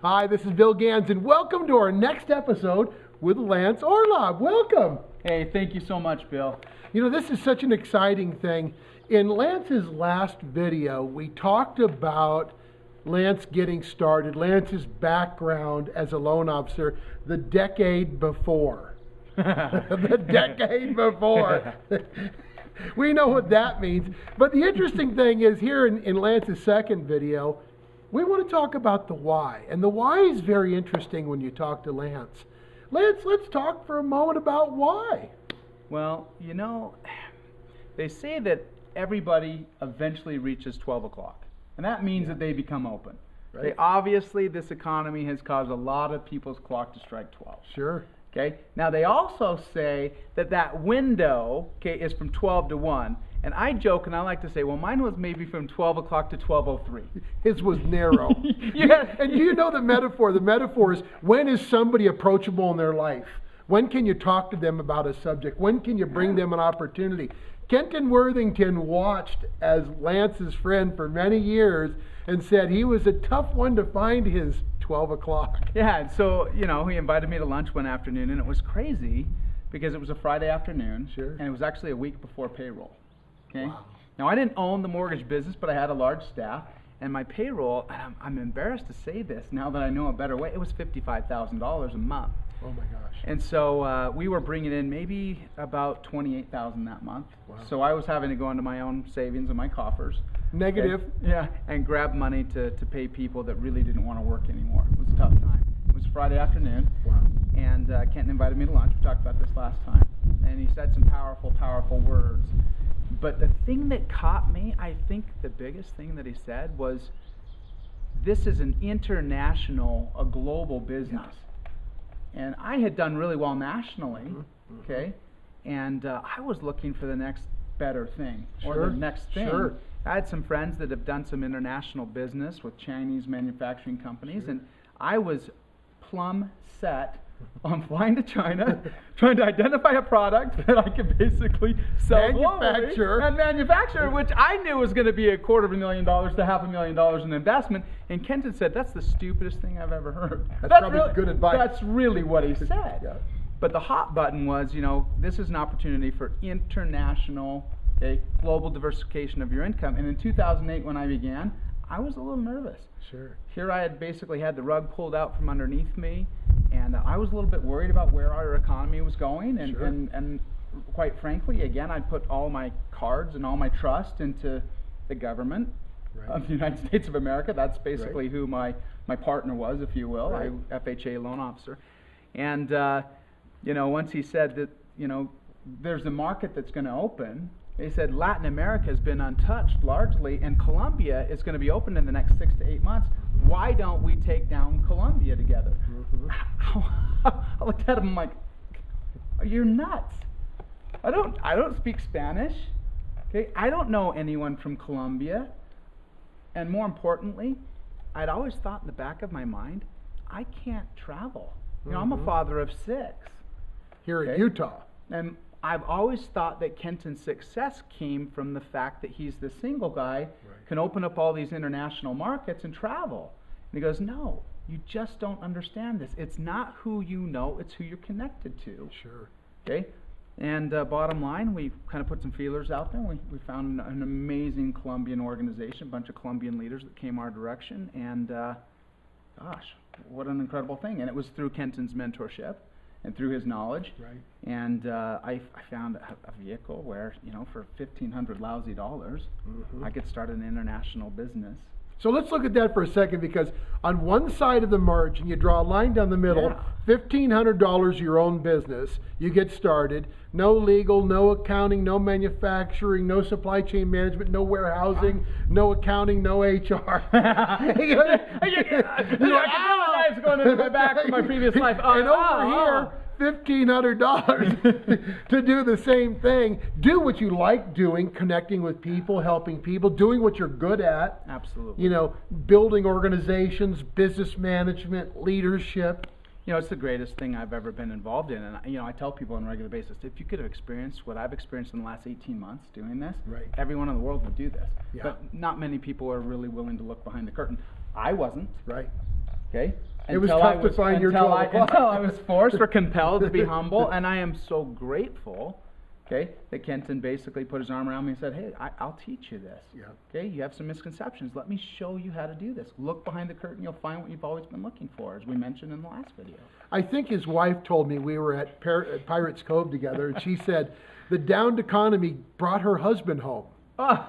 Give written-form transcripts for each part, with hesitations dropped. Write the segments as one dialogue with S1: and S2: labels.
S1: Hi, this is Bill Ganz, and welcome to our next episode with Lance Orlov. Welcome.
S2: Hey, thank you so much, Bill.
S1: You know, this is such an exciting thing. In Lance's last video, we talked about Lance getting started, Lance's background as a loan officer the decade before. The decade before. We know what that means. But the interesting thing is here in Lance's second video, we want to talk about the why. And the why is very interesting when you talk to Lance. Lance, let's talk for a moment about why.
S2: Well, you know, they say that everybody eventually reaches 12 o'clock. And that means that they become open.
S1: Right.
S2: Obviously, this economy has caused a lot of people's clock to strike 12.
S1: Sure.
S2: Okay. Now, they also say that that window, okay, is from 12 to 1. And I joke and I like to say, well, mine was maybe from 12 o'clock to 12:03.
S1: His was narrow.
S2: Yeah.
S1: And do you know the metaphor? The metaphor is, when is somebody approachable in their life? When can you talk to them about a subject? When can you bring them an opportunity? Kenton Worthington watched as Lance's friend for many years and said he was a tough one to find his 12 o'clock.
S2: Yeah, and so, you know, he invited me to lunch one afternoon, and it was crazy because it was a Friday afternoon,
S1: Sure.
S2: and it was actually a week before payroll. Okay.
S1: Wow.
S2: Now, I didn't own the mortgage business, but I had a large staff, and my payroll, and I'm embarrassed to say this now that I know a better way, it was $55,000 a month.
S1: Oh my gosh.
S2: And so we were bringing in maybe about $28,000 that month.
S1: Wow.
S2: So I was having to go into my own savings and my coffers.
S1: Negative.
S2: Yeah, and grab money to pay people that really didn't want to work anymore. It was a tough time. It was Friday afternoon,
S1: Wow.
S2: and Kenton invited me to lunch. We talked about this last time, and he said some powerful, powerful words. But the thing that caught me, I think the biggest thing that he said was, this is an international, a global business. And I had done really well nationally, okay? And I was looking for the next better thing, or
S1: Sure,
S2: the next thing.
S1: sure.
S2: I had some friends that have done some international business with Chinese manufacturing companies,
S1: Sure.
S2: and I was plumb set on flying to China, trying to identify a product that I could basically sell
S1: Manufacture.
S2: globally and manufacture, which I knew was going to be $250,000 to $500,000 in investment. And Kenton said, that's the stupidest thing I've ever heard.
S1: That's probably good advice.
S2: That's really what he said.
S1: Yeah.
S2: But the hot button was, you know, this is an opportunity for international, okay, global diversification of your income. And in 2008, when I began, I was a little nervous.
S1: Sure.
S2: Here I had basically had the rug pulled out from underneath me, and I was a little bit worried about where our economy was going, and,
S1: Sure.
S2: and quite frankly, again, I put all my cards and all my trust into the government
S1: Right.
S2: of the United States of America. That's basically
S1: Right.
S2: who my partner was, if you will,
S1: Right.
S2: FHA loan officer. And, you know, once he said that, you know, there's a market that's going to open, he said Latin America has been untouched largely, and Colombia is going to be open in the next 6 to 8 months. Why don't we take down Colombia together? I looked at him like, you're nuts. I don't speak Spanish. Okay, I don't know anyone from Colombia. And more importantly, I'd always thought in the back of my mind, I can't travel. You know, I'm a father of 6.
S1: Here in
S2: Okay.
S1: Utah.
S2: And I've always thought that Kenton's success came from the fact that he's the single guy, can open up all these international markets and travel. And he goes, no, you just don't understand this. It's not who you know, it's who you're connected to.
S1: Sure.
S2: Okay? And bottom line, we kind of put some feelers out there. We found an amazing Colombian organization, a bunch of Colombian leaders that came our direction. And gosh, what an incredible thing. And it was through Kenton's mentorship and through his knowledge.
S1: Right.
S2: And I found a vehicle where, you know, for $1,500 lousy dollars, I could start an international business.
S1: So let's look at that for a second, because on one side of the margin, you draw a line down the middle,
S2: Yeah.
S1: $1,500 your own business, you get started, no legal, no accounting, no manufacturing, no supply chain management, no warehousing, no accounting, no HR.
S2: I can going into my back from my previous life.
S1: And over here, $1,500 to do the same thing. Do what you like doing, connecting with people, helping people, doing what you're good at.
S2: Absolutely.
S1: You know, building organizations, business management, leadership.
S2: You know, it's the greatest thing I've ever been involved in. And, you know, I tell people on a regular basis, if you could have experienced what I've experienced in the last 18 months doing this,
S1: Right.
S2: everyone in the world would do this.
S1: Yeah.
S2: But not many people are really willing to look behind the curtain. I wasn't.
S1: Right.
S2: Okay.
S1: It was tough to find your 12 o'clock.
S2: Until I was forced or compelled to be humble, and I am so grateful, okay, that Kenton basically put his arm around me and said, hey, I'll teach you this.
S1: Yeah.
S2: Okay, you have some misconceptions. Let me show you how to do this. Look behind the curtain, you'll find what you've always been looking for, as we mentioned in the last video.
S1: I think his wife told me we were at Pirates Cove together, and she said the downed economy brought her husband home.
S2: Oh.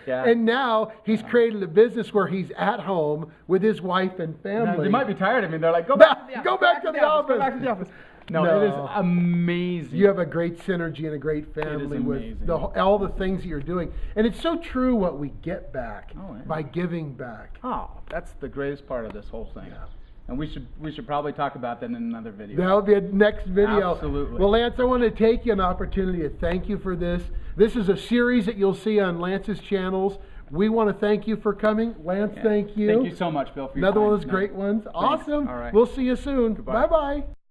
S2: Yeah.
S1: And now he's created a business where he's at home with his wife and family.
S2: Now, they might be tired of me. They're like, go back to the office.
S1: Go back to the office.
S2: Go back to the office. No, it is amazing.
S1: You have a great synergy and a great family with all the things that you're doing. And it's so true what we get back by giving back.
S2: Oh, that's the greatest part of this whole thing. Yeah. And we should probably talk about that in another video.
S1: That'll be a next video.
S2: Absolutely.
S1: Well, Lance, I want to take you an opportunity to thank you for this. This is a series that you'll see on Lance's channels. We want to thank you for coming. Lance, thank you.
S2: Thank you so much, Bill, for your
S1: Another
S2: time.
S1: one of those great ones.
S2: Thanks.
S1: Awesome.
S2: All right.
S1: We'll see you soon.
S2: Goodbye.
S1: Bye-bye.